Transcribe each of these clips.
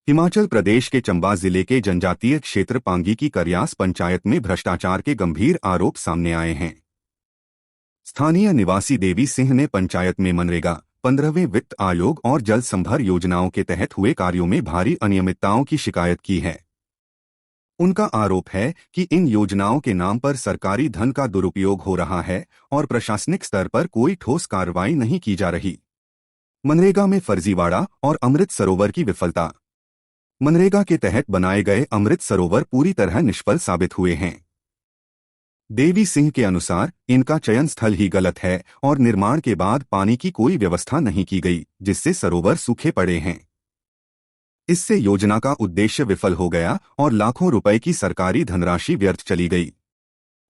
हिमाचल प्रदेश के चंबा जिले के जनजातीय क्षेत्र पांगी की करयास पंचायत में भ्रष्टाचार के गंभीर आरोप सामने आए हैं। स्थानीय निवासी देवी सिंह ने पंचायत में मनरेगा, 15वें वित्त आयोग और जल संभर योजनाओं के तहत हुए कार्यों में भारी अनियमितताओं की शिकायत की है। उनका आरोप है कि इन योजनाओं के नाम पर सरकारी धन का दुरुपयोग हो रहा है और प्रशासनिक स्तर पर कोई ठोस कार्रवाई नहीं की जा रही। मनरेगा में फर्जीवाड़ा और अमृत सरोवर की विफलता। मनरेगा के तहत बनाए गए अमृत सरोवर पूरी तरह निष्फल साबित हुए हैं। देवी सिंह के अनुसार इनका चयन स्थल ही गलत है और निर्माण के बाद पानी की कोई व्यवस्था नहीं की गई, जिससे सरोवर सूखे पड़े हैं। इससे योजना का उद्देश्य विफल हो गया और लाखों रुपए की सरकारी धनराशि व्यर्थ चली गई।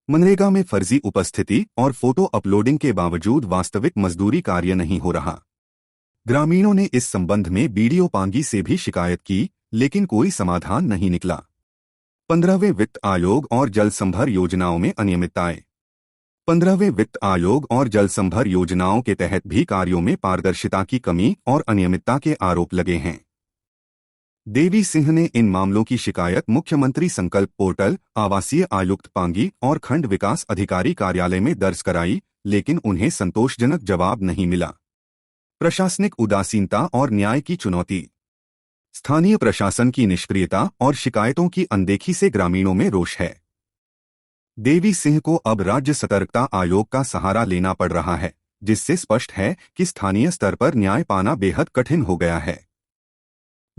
मनरेगा में फर्जी उपस्थिति और फोटो अपलोडिंग के बावजूद वास्तविक मजदूरी कार्य नहीं हो रहा। ग्रामीणों ने इस संबंध में बीडीओ पांगी से भी शिकायत की, लेकिन कोई समाधान नहीं निकला। 15वें वित्त आयोग और जल संभर योजनाओं में अनियमितताएं। 15वें वित्त आयोग और जल संभर योजनाओं के तहत भी कार्यों में पारदर्शिता की कमी और अनियमितता के आरोप लगे हैं। देवी सिंह ने इन मामलों की शिकायत मुख्यमंत्री संकल्प पोर्टल, आवासीय आयुक्त पांगी और खंड विकास अधिकारी कार्यालय में दर्ज कराई, लेकिन उन्हें संतोषजनक जवाब नहीं मिला। प्रशासनिक उदासीनता और न्याय की चुनौती। स्थानीय प्रशासन की निष्क्रियता और शिकायतों की अनदेखी से ग्रामीणों में रोष है। देवी सिंह को अब राज्य सतर्कता आयोग का सहारा लेना पड़ रहा है, जिससे स्पष्ट है कि स्थानीय स्तर पर न्याय पाना बेहद कठिन हो गया है।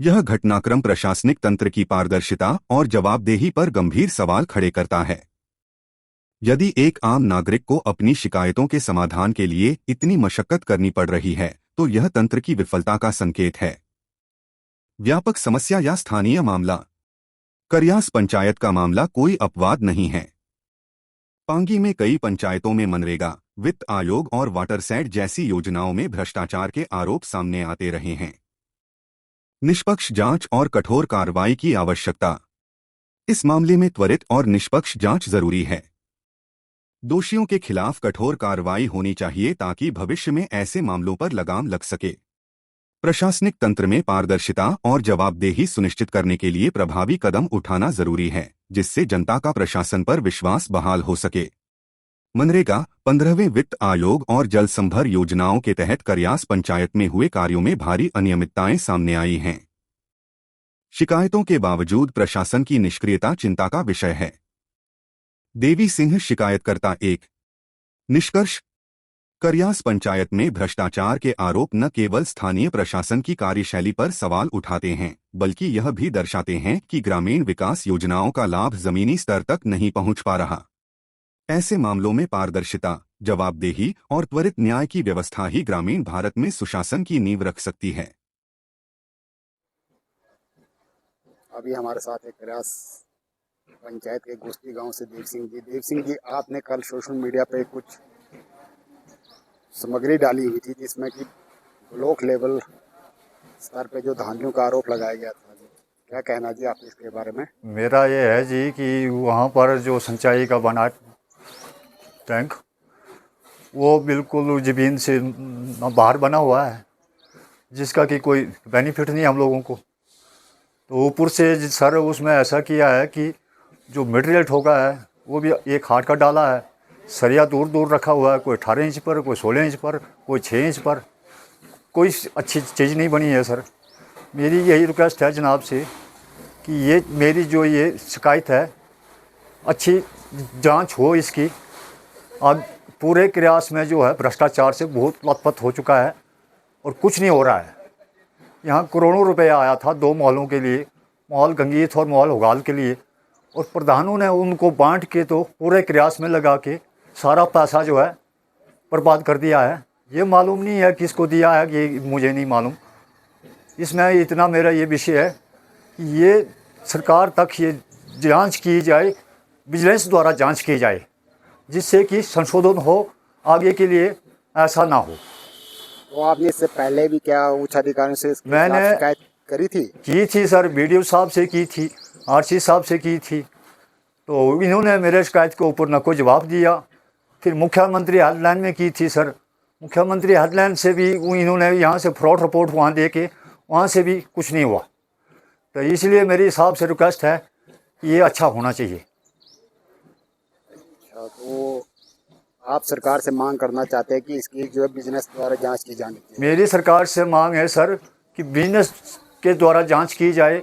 यह घटनाक्रम प्रशासनिक तंत्र की पारदर्शिता और जवाबदेही पर गंभीर सवाल खड़े करता है। यदि एक आम नागरिक को अपनी शिकायतों के समाधान के लिए इतनी मशक्कत करनी पड़ रही है, तो यह तंत्र की विफलता का संकेत है। व्यापक समस्या या स्थानीय मामला। करयास पंचायत का मामला कोई अपवाद नहीं है। पांगी में कई पंचायतों में मनरेगा, वित्त आयोग और वाटरसेड जैसी योजनाओं में भ्रष्टाचार के आरोप सामने आते रहे हैं। निष्पक्ष जांच और कठोर कार्रवाई की आवश्यकता। इस मामले में त्वरित और निष्पक्ष जांच जरूरी है। दोषियों के खिलाफ कठोर कार्रवाई होनी चाहिए ताकि भविष्य में ऐसे मामलों पर लगाम लग सके। प्रशासनिक तंत्र में पारदर्शिता और जवाबदेही सुनिश्चित करने के लिए प्रभावी कदम उठाना जरूरी है, जिससे जनता का प्रशासन पर विश्वास बहाल हो सके। मनरेगा, 15वें वित्त आयोग और जल संभर योजनाओं के तहत करयास पंचायत में हुए कार्यों में भारी अनियमितताएं सामने आई हैं। शिकायतों के बावजूद प्रशासन की निष्क्रियता चिंता का विषय है। देवी सिंह शिकायतकर्ता 1। निष्कर्ष। करयास पंचायत में भ्रष्टाचार के आरोप न केवल स्थानीय प्रशासन की कार्यशैली पर सवाल उठाते हैं, बल्कि यह भी दर्शाते हैं कि ग्रामीण विकास योजनाओं का लाभ जमीनी स्तर तक नहीं पहुंच पा रहा। ऐसे मामलों में पारदर्शिता, जवाबदेही और त्वरित न्याय की व्यवस्था ही ग्रामीण भारत में सुशासन की नींव रख सकती है। अभी हमारे साथ एक करयास पंचायत के गोष्ठी गांव से देव सिंह जी, आपने कल सोशल मीडिया पे कुछ सामग्री डाली हुई थी जिसमें कि ब्लॉक लेवल स्तर पे जो धांधलियों का आरोप लगाया गया था जी, क्या कहना जी आप इसके बारे में? मेरा ये है जी कि वहाँ पर जो सिंचाई का बना टैंक, वो बिल्कुल ज़मीन से बाहर बना हुआ है, जिसका कि कोई बेनिफिट नहीं हम लोगों को। तो ऊपर से सर उसमें ऐसा किया है कि जो मटेरियल ठोका है वो भी एक हाथ का डाला है। सरिया दूर दूर रखा हुआ है, कोई 18 इंच पर, कोई 16 इंच पर, कोई 6 इंच पर। कोई अच्छी चीज़ नहीं बनी है सर। मेरी यही रिक्वेस्ट है जनाब से कि ये मेरी जो ये शिकायत है, अच्छी जांच हो इसकी। अब पूरे करयास में जो है भ्रष्टाचार से बहुत लथपथ हो चुका है और कुछ नहीं हो रहा है। यहाँ करोड़ों रुपया आया था 2 मॉलों के लिए, मॉल गंगीत और मॉल होगाल के लिए, और प्रधानों ने उनको बांट के तो पूरे करयास में लगा के सारा पैसा जो है बर्बाद कर दिया है। ये मालूम नहीं है किसको दिया है, ये मुझे नहीं मालूम। इसमें इतना मेरा ये विषय है कि ये सरकार तक ये जांच की जाए, विजिलेंस द्वारा जांच की जाए, जिससे कि संशोधन हो, आगे के लिए ऐसा ना हो। तो आपने इससे पहले भी क्या उच्च अधिकारियों से मैंने शिकायत करी थी? की थी सर, बीडीओ साहब से की थी, आरसी साहब से की थी, तो इन्होंने मेरे शिकायत के ऊपर न कोई जवाब दिया। फिर मुख्यमंत्री हेल्पलाइन में की थी सर, मुख्यमंत्री हेल्पलाइन से भी इन्होंने यहाँ से फ्रॉड रिपोर्ट वहाँ दे के, वहाँ से भी कुछ नहीं हुआ। तो इसलिए मेरी हिसाब से रिक्वेस्ट है कि ये अच्छा होना चाहिए। अच्छा, तो आप सरकार से मांग करना चाहते हैं कि इसकी जो है बिजनेस द्वारा जांच की जानी चाहिए। मेरी सरकार से मांग है सर कि बिजनेस के द्वारा जांच की जाए,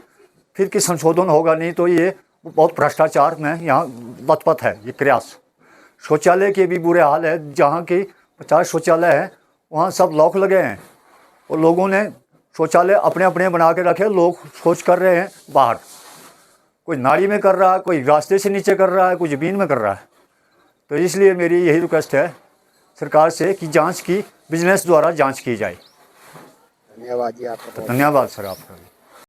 फिर कि संशोधन होगा, नहीं तो ये बहुत भ्रष्टाचार में यहाँ लथपथ है ये प्रयास। शौचालय के भी बुरे हाल है, जहाँ की 50 शौचालय है वहाँ सब लॉक लगे हैं और लोगों ने शौचालय अपने अपने बना के रखे, लोग शौच कर रहे हैं बाहर, कोई नाली में कर रहा है, कोई रास्ते से नीचे कर रहा है, कोई ज़मीन में कर रहा है। तो इसलिए मेरी यही रिक्वेस्ट है सरकार से कि जांच की, बिजनेस द्वारा जांच की जाए। धन्यवाद जी आपका। धन्यवाद सर आपका भी।